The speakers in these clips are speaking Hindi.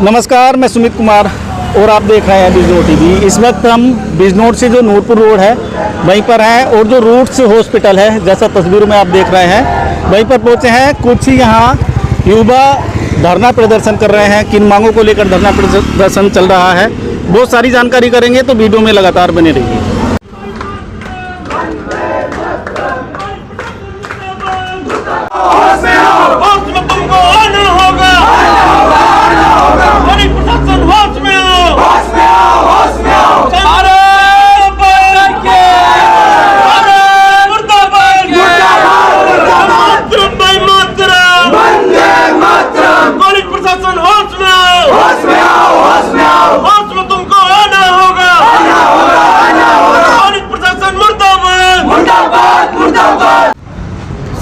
नमस्कार, मैं सुमित कुमार और आप देख रहे हैं बिजनौर टीवी। इस वक्त हम बिजनौर से जो नूरपुर रोड है वहीं पर हैं और जो रूट्स हॉस्पिटल है जैसा तस्वीरों में आप देख रहे हैं वहीं पर पहुंचे हैं। कुछ ही यहाँ युवा धरना प्रदर्शन कर रहे हैं। किन मांगों को लेकर धरना प्रदर्शन चल रहा है बहुत सारी जानकारी करेंगे, तो वीडियो में लगातार बने रहिए।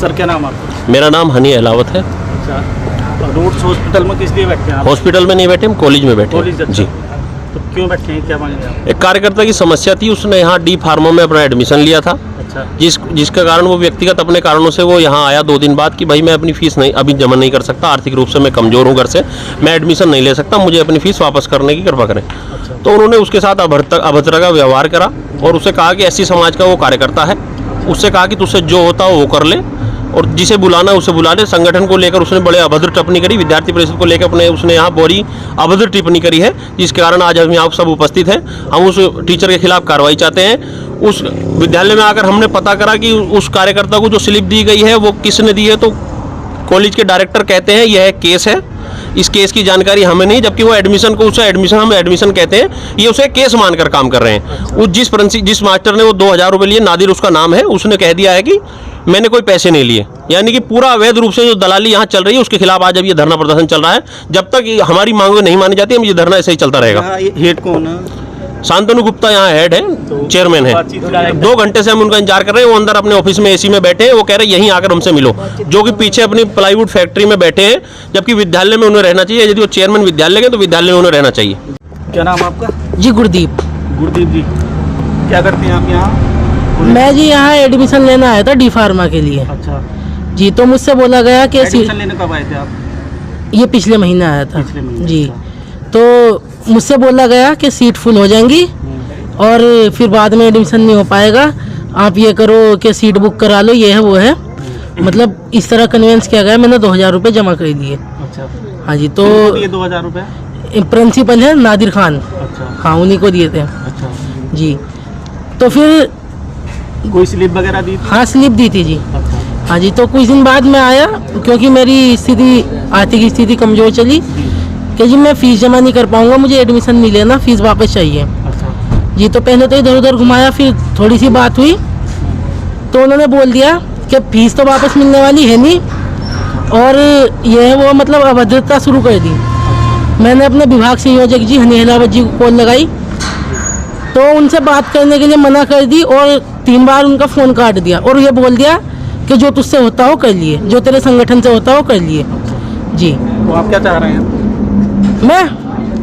सर, क्या नाम आपका? मेरा नाम हनी अहलावत है। अच्छा, रूट्स हॉस्पिटल में किस लिए बैठे हैं आप? हॉस्पिटल में नहीं बैठे, हम कॉलेज में बैठे। कॉलेज? अच्छा। जी। तो क्यों बैठे हैं, क्या मांगे आप? एक कार्यकर्ता की समस्या थी, उसने यहाँ डी फार्मा में अपना एडमिशन लिया था। अच्छा। जिसका कारण वो व्यक्तिगत अपने कारणों से वो यहाँ आया 2 दिन बाद कि भाई मैं अपनी फीस नहीं अभी जमा नहीं कर सकता, आर्थिक रूप से मैं कमज़ोर हूँ, घर से मैं एडमिशन नहीं ले सकता, मुझे अपनी फीस वापस करने की कृपा करें। अच्छा। तो उन्होंने उसके साथ अभद्र का व्यवहार करा और उससे कहा कि एससी समाज का वो कार्यकर्ता है, उससे कहा कि तुझसे जो होता हो वो कर ले और जिसे बुलाना उसे बुला ले। संगठन को लेकर उसने बड़े अभद्र टिप्पणी करी, विद्यार्थी परिषद को लेकर उसने यहाँ बड़ी अभद्र टिप्पणी करी है, जिसके कारण आज हम यहाँ सब उपस्थित हैं। हम उस टीचर के खिलाफ कार्रवाई चाहते हैं। उस विद्यालय में आकर हमने पता करा कि उस कार्यकर्ता को जो स्लिप दी गई है वो किसने दी है, तो कॉलेज के डायरेक्टर कहते हैं यह केस है, इस केस की जानकारी हमें नहीं, जबकि वो एडमिशन को उसे एडमिशन हम एडमिशन कहते हैं, ये उसे केस मानकर काम कर रहे हैं। उस जिस मास्टर ने वो 2000 रुपये लिए, नादिर उसका नाम है, उसने कह दिया है कि मैंने कोई पैसे नहीं लिए, यानी कि पूरा अवैध रूप से जो दलाली यहाँ चल रही है उसके खिलाफ आज अब ये धरना प्रदर्शन चल रहा है। जब तक हमारी मांगें नहीं मानी जाती हम ये धरना ऐसे ही चलता रहेगा। हेड कौन है? शांतनु गुप्ता यहाँ हेड है, चेयरमैन है। 2 घंटे से हम उनका इंतजार कर रहे हैं। वो अंदर अपने ऑफिस में एसी में बैठे हैं, वो कह रहे हैं यहीं आकर हमसे मिलो, जो कि पीछे अपनी प्लाईवुड फैक्ट्री में बैठे हैं, जबकि विद्यालय में उन्हें रहना चाहिए। यदि वो चेयरमैन विद्यालय के तो विद्यालय में उन्हें रहना चाहिए। क्या नाम आपका? जी गुरदीप। गुरदीप जी, क्या करते हैं आप यहाँ? मैं जी यहाँ एडमिशन लेना आया था डी फार्मा के लिए। अच्छा जी, तो मुझसे बोला गया कि एडमिशन लेने कब आए थे आप? ये पिछले महीने आया था। पिछले महीने? जी। तो मुझसे बोला गया कि सीट फुल हो जाएंगी और फिर बाद में एडमिशन नहीं हो पाएगा, आप ये करो कि सीट बुक करा लो, ये है वो है, मतलब इस तरह कन्वेंस किया गया। मैंने 2000 रुपये जमा कर दिए। अच्छा। हाँ जी। तो ये 2000 रुपये प्रिंसिपल है नादिर खान। अच्छा। हाँ, उन्हीं को दिए थे। अच्छा जी। तो फिर कोई स्लिप वगैरह दी थी? हाँ, स्लिप दी थी जी। अच्छा। हाँ जी। तो कुछ दिन बाद मैं आया क्योंकि मेरी स्थिति आर्थिक स्थिति कमज़ोर चली कि जी मैं फ़ीस जमा नहीं कर पाऊँगा, मुझे एडमिशन नहीं लेना, फ़ीस वापस चाहिए। अच्छा जी। तो पहले तो इधर उधर घुमाया, फिर थोड़ी सी बात हुई तो उन्होंने बोल दिया कि फ़ीस तो वापस मिलने वाली है नहीं और यह है वो, मतलब अभद्रता शुरू कर दी। मैंने अपने विभाग संयोजक जी हनी अहलावत जी को कॉल लगाई तो उनसे बात करने के लिए मना कर दी और 3 बार उनका फ़ोन काट दिया और ये बोल दिया कि जो तुझसे होता हो कर लिए, जो तेरे संगठन से होता हो कर लिए। जी। तो आप क्या चाह रहे हैं?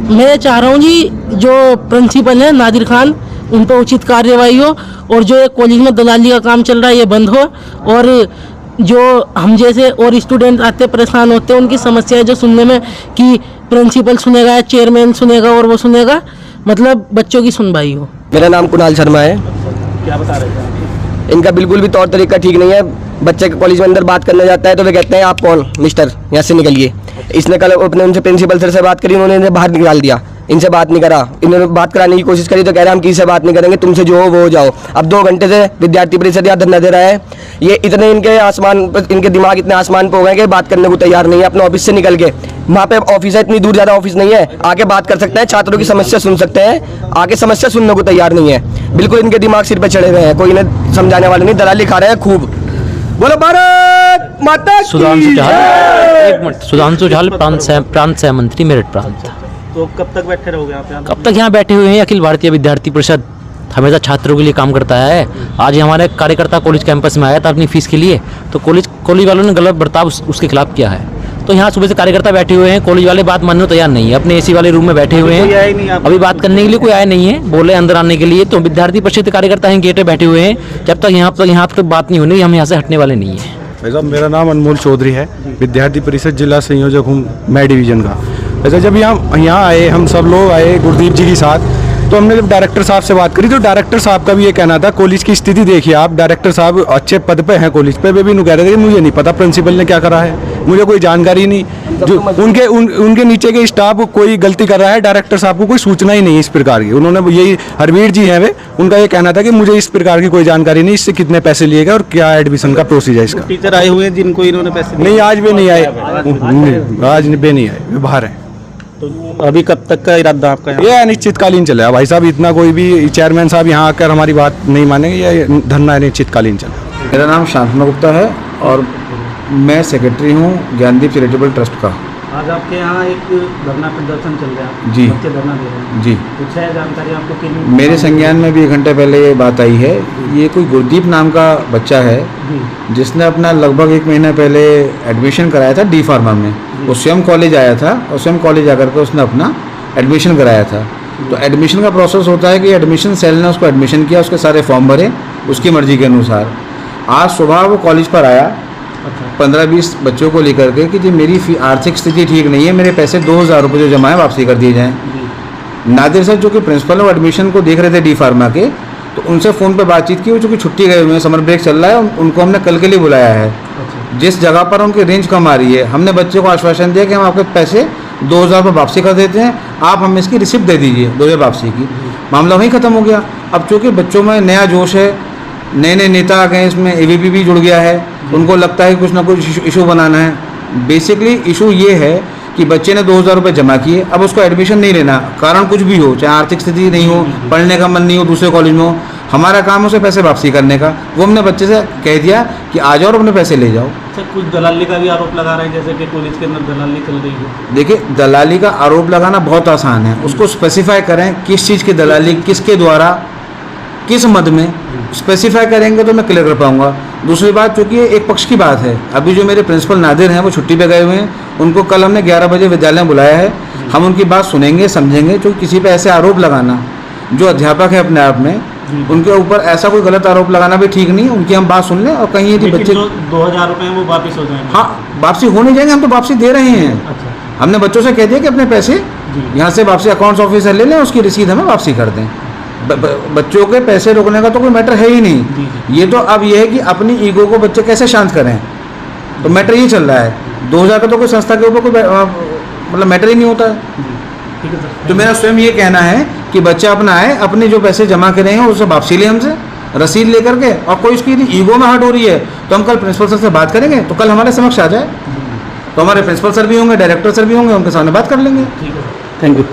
मैं चाह रहा हूँ जी जो प्रिंसिपल है नादिर खान, उन पर उचित कार्यवाही हो और जो एक कॉलेज में दलाली का काम चल रहा है ये बंद हो और जो हम जैसे और स्टूडेंट आते परेशान होते हैं उनकी समस्याएं जो सुनने में कि प्रिंसिपल सुनेगा, चेयरमैन सुनेगा और वो सुनेगा, मतलब बच्चों की सुनवाई हो। मेरा नाम कुणाल शर्मा है। क्या बता रहे थे आप? इनका बिल्कुल भी तौर तरीका ठीक नहीं है। बच्चे कॉलेज में अंदर बात करने जाता है तो वे कहते हैं आप कौन मिस्टर, यहाँ से निकलिए। इसने कल अपने उनसे प्रिंसिपल सर से बात करी, उन्होंने इन्हें बाहर निकाल दिया, इनसे बात नहीं करा। इन्होंने बात कराने की कोशिश करी तो कह रहे हम किसी से बात नहीं करेंगे, तुमसे जो हो वो हो जाओ। अब 2 घंटे से विद्यार्थी परिषद यहाँ धरना दे रहा है। ये इतने इनके दिमाग इतने आसमान पे हो गए कि बात करने को तैयार नहीं है। अपने ऑफिस से निकल के वहाँ पे ऑफिस है, इतनी दूर ज़्यादा ऑफिस नहीं है, आके बात कर सकते हैं, छात्रों की समस्या सुन सकते हैं, आके समस्या सुनने को तैयार नहीं है। बिल्कुल इनके दिमाग सिर पे चढ़े हुए हैं, कोई इन्हें समझाने वाले नहीं, दलाली खा रहे हैं खूब। बोलो भारत माता की जय। एक मिनट, सुधांशु झाल, प्रांत सह मंत्री मेरठ प्रांत। तो कब तक बैठे रहोगे आप यहाँ? कब तक यहाँ बैठे हुए हैं? अखिल भारतीय विद्यार्थी परिषद हमेशा छात्रों के लिए काम करता है। आज हमारे कार्यकर्ता कॉलेज कैंपस में आया था अपनी फीस के लिए, तो कॉलेज वालों ने गलत बर्ताव उसके खिलाफ किया है। तो यहाँ सुबह से कार्यकर्ता बैठे हुए हैं, कॉलेज वाले बात मानने को तैयार नहीं है, अपने एसी वाले रूम में बैठे हुए हैं, अभी बात करने के लिए कोई आया नहीं है, बोले अंदर आने के लिए। तो विद्यार्थी परिषद कार्यकर्ता हैं, गेट पे बैठे हुए हैं, जब तक यहाँ तक बात नहीं होनी हम यहाँ से हटने वाले नहीं है। भाई साहब, मेरा नाम अनमोल चौधरी है, विद्यार्थी परिषद जिला संयोजक हूँ मैं डिवीज़न का। वैसे जब यहाँ आए, हम सब लोग आए गुरदीप जी के साथ, तो हमने जब डायरेक्टर साहब से बात करी तो डायरेक्टर साहब का भी ये कहना था, कॉलेज की स्थिति देखिए आप, डायरेक्टर साहब अच्छे पद पे हैं कॉलेज पे, वे भी कह रहे थे कि मुझे नहीं पता प्रिंसिपल ने क्या करा है, मुझे कोई जानकारी नहीं, जो उनके नीचे के स्टाफ कोई गलती कर रहा है, डायरेक्टर साहब को कोई सूचना ही नहीं इस प्रकार की। उन्होंने यही, हरवीर जी हैं वे, उनका ये कहना था कि मुझे इस प्रकार की कोई जानकारी नहीं, इससे कितने पैसे लिए गए और क्या एडमिशन का प्रोसीजर इसका। टीचर आए हुए हैं जिनको इन्होंने पैसे नहीं, आज भी नहीं आए, आज भी नहीं आए, वे बाहर हैं। तो अभी कब तक का इरादा आपका? ये अनिश्चितकालीन चलेगा भाई साहब, इतना कोई भी चेयरमैन साहब यहाँ आकर हमारी बात नहीं मानेंगे, ये धरना अनिश्चितकालीन चलेगा। मेरा नाम शांतनु गुप्ता है और मैं सेक्रेटरी हूँ ज्ञानदीप चैरिटेबल ट्रस्ट का। आज आपके यहाँ एक धरना प्रदर्शन चल रहा है, जी। बच्चे धरना दे रहे हैं, जी। कुछ है जानकारी आपको? कि मेरे संज्ञान में भी 1 घंटे पहले ये बात आई है। ये कोई गुरदीप नाम का बच्चा है जिसने अपना लगभग 1 महीना पहले एडमिशन कराया था डी फार्मा में। वो स्वयं कॉलेज आया था और स्वयं कॉलेज आकर के उसने अपना एडमिशन कराया था। तो एडमिशन का प्रोसेस होता है कि एडमिशन सेल ने उसको एडमिशन किया, उसके सारे फॉर्म भरे उसकी मर्जी के अनुसार। आज सुबह वो कॉलेज पर आया 15-20 बच्चों को लेकर के कि जी मेरी आर्थिक स्थिति ठीक नहीं है, मेरे पैसे 2000 रुपये जो जमा है वापसी कर दिए जाएँ। नादिर सर जो कि प्रिंसिपल और एडमिशन को देख रहे थे डी फार्मा के, तो उनसे फ़ोन पे बातचीत की। वो चूँकि छुट्टी गए हुए हैं, समर ब्रेक चल रहा है, उनको हमने कल के लिए बुलाया है। जिस जगह पर उनकी रेंज कम आ रही है, हमने बच्चे को आश्वासन दिया कि हम आपके पैसे 2000 रुपये वापसी कर देते हैं, आप हमें इसकी रिसिप्ट दे दीजिए 2000 वापसी की। मामला वहीं ख़त्म हो गया। अब चूँकि बच्चों में नया जोश है, नए नए नेता आ गए, इसमें AVP भी जुड़ गया है, उनको लगता है कुछ ना कुछ इशू बनाना है। बेसिकली इशू ये है कि बच्चे ने 2000 रुपये जमा किए, अब उसको एडमिशन नहीं लेना, कारण कुछ भी हो, चाहे आर्थिक स्थिति नहीं हो, पढ़ने का मन नहीं हो, दूसरे कॉलेज में हो, हमारा काम है उसे पैसे वापसी करने का। वो हमने बच्चे से कह दिया कि आ जाओ और अपने पैसे ले जाओ। सर कुछ दलाली का भी आरोप लगा रहे हैं, जैसे कि कॉलेज के अंदर दलाली चल रही है। देखिए, दलाली का आरोप लगाना बहुत आसान है, उसको स्पेसिफाई करें किस चीज़ की दलाली, किसके द्वारा, किस मद में, स्पेसिफाई करेंगे तो मैं क्लियर कर पाऊंगा। दूसरी बात, चूँकि एक पक्ष की बात है, अभी जो मेरे प्रिंसिपल नादिर हैं वो छुट्टी पे गए हुए हैं, उनको कल हमने 11 बजे विद्यालय में बुलाया है। हम उनकी बात सुनेंगे, समझेंगे। क्योंकि किसी पे ऐसे आरोप लगाना, जो अध्यापक है अपने आप में, उनके ऊपर ऐसा कोई गलत आरोप लगाना भी ठीक नहीं है। उनकी हम बात सुन लें और कहीं यदि बच्चे 2000 रुपये वो वापस हो जाएंगे। हाँ, वापसी हो नहीं जाएंगे, हम तो वापसी दे रहे हैं। अच्छा। हमने बच्चों से कह दिया कि अपने पैसे यहाँ से वापसी अकाउंट्स ऑफिसर ले लें, उसकी रसीद हमें वापसी कर दें। बच्चों के पैसे रोकने का तो कोई मैटर है ही नहीं। ये तो अब ये है कि अपनी ईगो को बच्चे कैसे शांत करें, तो मैटर ये चल रहा है। 2000 का तो कोई संस्था के ऊपर कोई मतलब मैटर ही नहीं होता है। तो मेरा स्वयं ये कहना है कि बच्चा अपना आए, अपने जो पैसे जमा करे हैं उससे वापसी ले हमसे रसीद लेकर के, और कोई उसकी ईगो में हर्ट हो रही है तो हम कल प्रिंसिपल सर से बात करेंगे, तो कल हमारे समक्ष आ जाए, तो हमारे प्रिंसिपल सर भी होंगे, डायरेक्टर सर भी होंगे, उनके सामने बात कर लेंगे। Thank you.